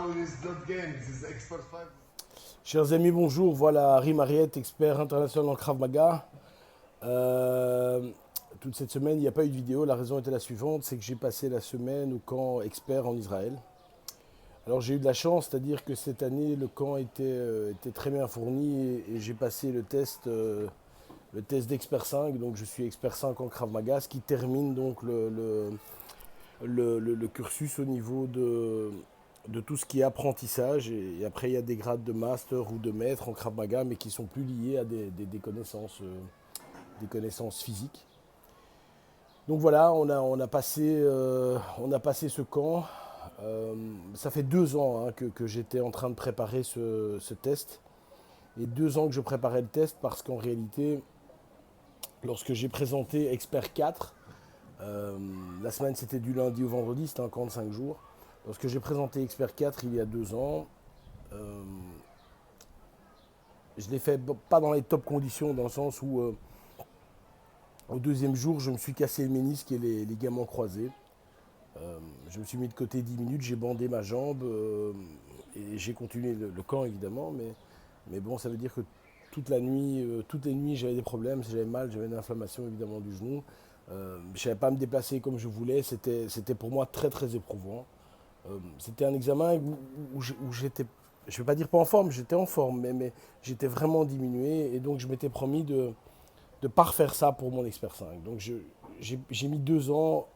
now it's not game, this is Expert 5. Chers amis, bonjour. Voilà Harry Mariette, expert international en Krav Maga. Euh, Toute cette semaine, il n'y a pas eu de vidéo. La raison était la suivante, c'est que j'ai passé la semaine au camp expert en Israël. Alors j'ai eu de la chance, c'est-à-dire que cette année, le camp était très bien fourni et j'ai passé le test d'expert 5. Donc je suis expert 5 en Krav Maga, ce qui termine donc le cursus au niveau de tout ce qui est apprentissage. Et après, il y a des grades de master ou de maître en Krav Maga, mais qui sont plus liés à des connaissances physiques. Donc voilà, on a passé ce camp. Ça fait 2 ans que j'étais en train de préparer ce test. Et 2 ans que je préparais le test parce qu'en réalité, lorsque j'ai présenté Expert 4, la semaine c'était du lundi au vendredi, c'était un camp de 5 jours. Lorsque j'ai présenté Expert 4 il y a 2 ans, je l'ai fait pas dans les top conditions, dans le sens où au deuxième jour, je me suis cassé le ménisque et les ligaments croisés. Je me suis mis de côté 10 minutes, j'ai bandé ma jambe et j'ai continué le camp évidemment, mais bon, ça veut dire que toutes les nuits j'avais des problèmes, j'avais mal, j'avais une inflammation évidemment du genou. Je ne savais pas me déplacer comme je voulais, c'était pour moi très très éprouvant. C'était un examen où j'étais, je ne vais pas dire pas en forme, j'étais en forme, mais j'étais vraiment diminué et donc je m'étais promis de ne pas refaire ça pour mon Expert 5. Donc j'ai mis 2 ans,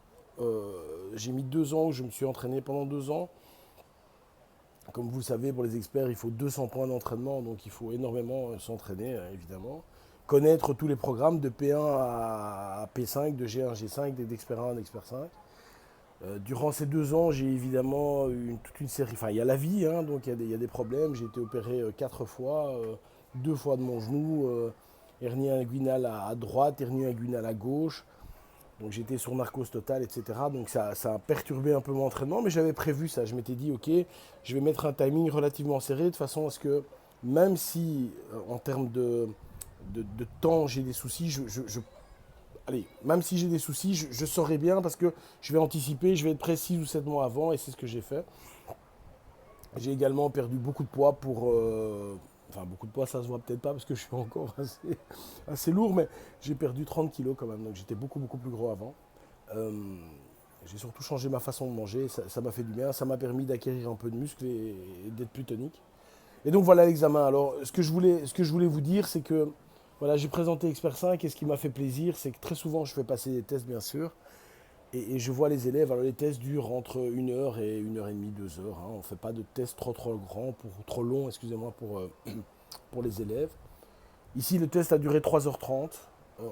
j'ai mis 2 ans où je me suis entraîné pendant 2 ans. Comme vous le savez, pour les experts, il faut 200 points d'entraînement, donc il faut énormément s'entraîner, évidemment. Connaître tous les programmes de P1 à P5, de G1 à G5, d'Expert 1 à Expert 5. Durant ces 2 ans, j'ai évidemment toute une série. Enfin, il y a la vie, donc il y a des problèmes. J'ai été opéré 4 fois, 2 fois de mon genou, hernie inguinale à droite, hernie inguinale à gauche. Donc j'étais sur narcose totale, etc. Donc ça a perturbé un peu mon entraînement, mais j'avais prévu ça. Je m'étais dit, ok, je vais mettre un timing relativement serré, de façon à ce que, même si en termes de temps j'ai des soucis, allez, même si j'ai des soucis, je saurai bien parce que je vais anticiper, je vais être prêt 6 ou 7 mois avant, et c'est ce que j'ai fait. J'ai également perdu beaucoup de poids enfin, beaucoup de poids, ça se voit peut-être pas parce que je suis encore assez lourd, mais j'ai perdu 30 kilos quand même, donc j'étais beaucoup, beaucoup plus gros avant. Euh, j'ai surtout changé ma façon de manger, ça m'a fait du bien, ça m'a permis d'acquérir un peu de muscle et d'être plus tonique. Et donc voilà l'examen. Alors, ce que je voulais vous dire, c'est que voilà, j'ai présenté Expert 5 et ce qui m'a fait plaisir, c'est que très souvent, je fais passer des tests, bien sûr, et je vois les élèves. Alors, les tests durent entre 1 heure et 1 heure et demie, 2 heures. On ne fait pas de tests trop grands, trop longs, excusez-moi, pour les élèves. Ici, le test a duré 3h30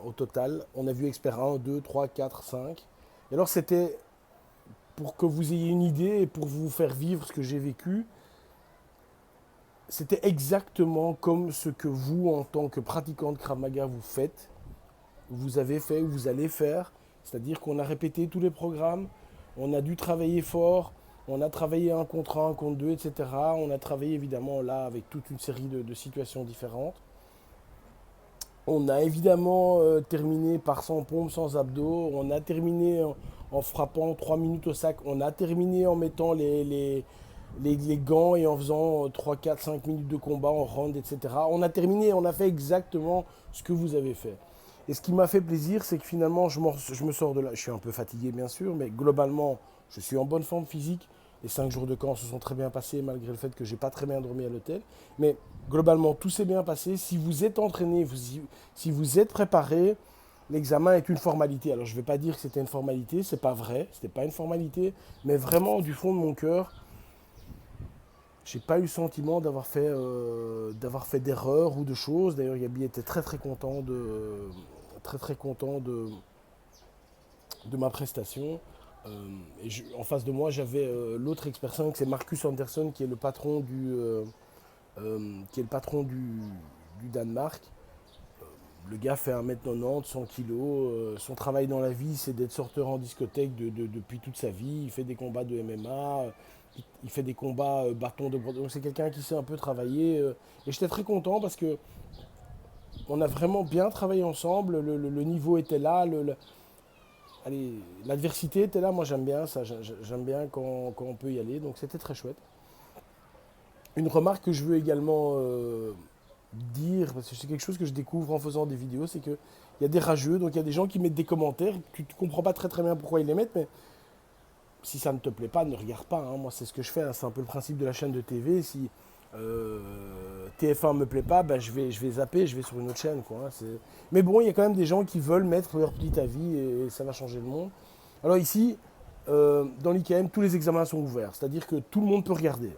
au total. On a vu Expert 1, 2, 3, 4, 5. Et alors, c'était pour que vous ayez une idée et pour vous faire vivre ce que j'ai vécu. C'était exactement comme ce que vous, en tant que pratiquant de Krav Maga, vous faites, vous avez fait ou vous allez faire. C'est-à-dire qu'on a répété tous les programmes, on a dû travailler fort, on a travaillé un contre un, contre deux, etc. On a travaillé évidemment là avec toute une série de situations différentes. On a évidemment terminé par 100 pompes, sans abdos. On a terminé en frappant 3 minutes au sac. On a terminé en mettant les gants et en faisant 3, 4, 5 minutes de combat en round, etc. On a terminé, on a fait exactement ce que vous avez fait. Et ce qui m'a fait plaisir, c'est que finalement, je me sors de là. Je suis un peu fatigué, bien sûr, mais globalement, je suis en bonne forme physique. Les 5 jours de camp se sont très bien passés, malgré le fait que j'ai pas très bien dormi à l'hôtel. Mais globalement, tout s'est bien passé. Si vous êtes entraîné, si vous êtes préparé, l'examen est une formalité. Alors, je ne vais pas dire que c'était une formalité, c'est pas vrai, c'était pas une formalité, mais vraiment, du fond de mon cœur, j'ai pas eu le sentiment d'avoir fait d'erreurs ou de choses. D'ailleurs, Gabi était très très content de ma prestation. En face de moi, j'avais l'autre expert 5, c'est Marcus Anderson, qui est le patron du Danemark. Le gars fait 1m90, 100 kg. Son travail dans la vie, c'est d'être sorteur en discothèque depuis toute sa vie. Il fait des combats de MMA, il fait des combats bâton de bras. Donc c'est quelqu'un qui sait un peu travailler. Et j'étais très content parce que on a vraiment bien travaillé ensemble. Le niveau était là. Allez, l'adversité était là. Moi, j'aime bien ça. J'aime bien quand on peut y aller. Donc c'était très chouette. Une remarque que je veux également dire, parce que c'est quelque chose que je découvre en faisant des vidéos, c'est qu'il y a des rageux, donc il y a des gens qui mettent des commentaires, tu ne comprends pas très très bien pourquoi ils les mettent, mais si ça ne te plaît pas, ne regarde pas, hein. Moi, c'est ce que je fais, hein. C'est un peu le principe de la chaîne de TV. Si TF1 me plaît pas, ben, je vais zapper, je vais sur une autre chaîne, quoi, hein. Mais bon, il y a quand même des gens qui veulent mettre leur petit avis et ça va changer le monde. Alors ici, dans l'IKM, tous les examens sont ouverts, c'est-à-dire que tout le monde peut regarder.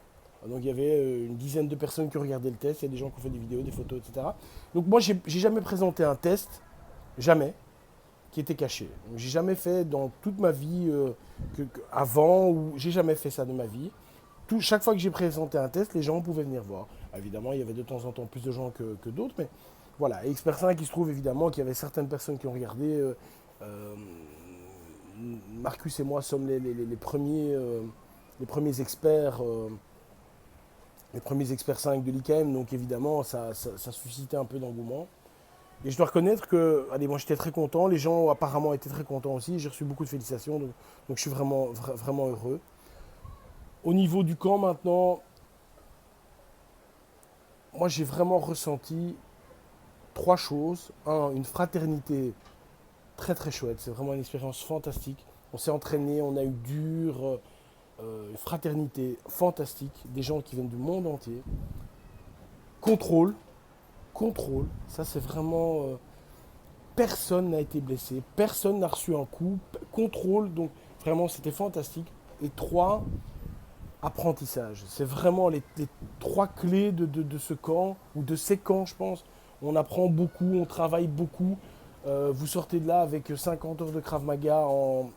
Donc il y avait une dizaine de personnes qui regardaient le test, il y a des gens qui ont fait des vidéos, des photos, etc. Donc moi, j'ai jamais présenté un test, jamais, qui était caché. Donc, j'ai jamais fait dans toute ma vie avant, ou j'ai jamais fait ça de ma vie. Chaque fois que j'ai présenté un test, les gens pouvaient venir voir. Évidemment, il y avait de temps en temps plus de gens que d'autres, mais voilà. Et Expert 5, il se trouve évidemment qu'il y avait certaines personnes qui ont regardé. Euh, Marcus et moi sommes les premiers experts. Les premiers experts 5 de l'IKM, donc évidemment, ça suscitait un peu d'engouement. Et je dois reconnaître que, allez, moi j'étais très content, les gens apparemment étaient très contents aussi, j'ai reçu beaucoup de félicitations, donc je suis vraiment heureux. Au niveau du camp maintenant, moi j'ai vraiment ressenti trois choses. Un, une fraternité très très chouette, c'est vraiment une expérience fantastique. On s'est entraîné, on a eu dur, une fraternité fantastique, des gens qui viennent du monde entier. Contrôle, contrôle, ça c'est vraiment... personne n'a été blessé, personne n'a reçu un coup, contrôle, donc vraiment c'était fantastique. Et trois, apprentissage. C'est vraiment les trois clés de ce camp, ou de ces camps, je pense. On apprend beaucoup, on travaille beaucoup. Vous sortez de là avec 50 heures de Krav Maga en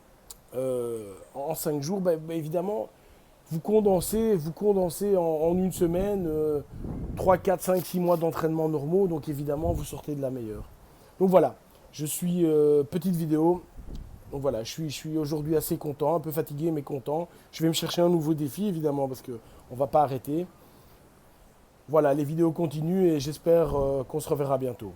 5 jours. Évidemment, vous condensez en une semaine 3, 4, 5, 6 mois d'entraînement normaux. Donc évidemment, vous sortez de la meilleure. Donc voilà, je suis petite vidéo. Donc voilà, je suis aujourd'hui assez content, un peu fatigué mais content. Je vais me chercher un nouveau défi évidemment parce qu'on ne va pas arrêter. Voilà, les vidéos continuent et j'espère qu'on se reverra bientôt.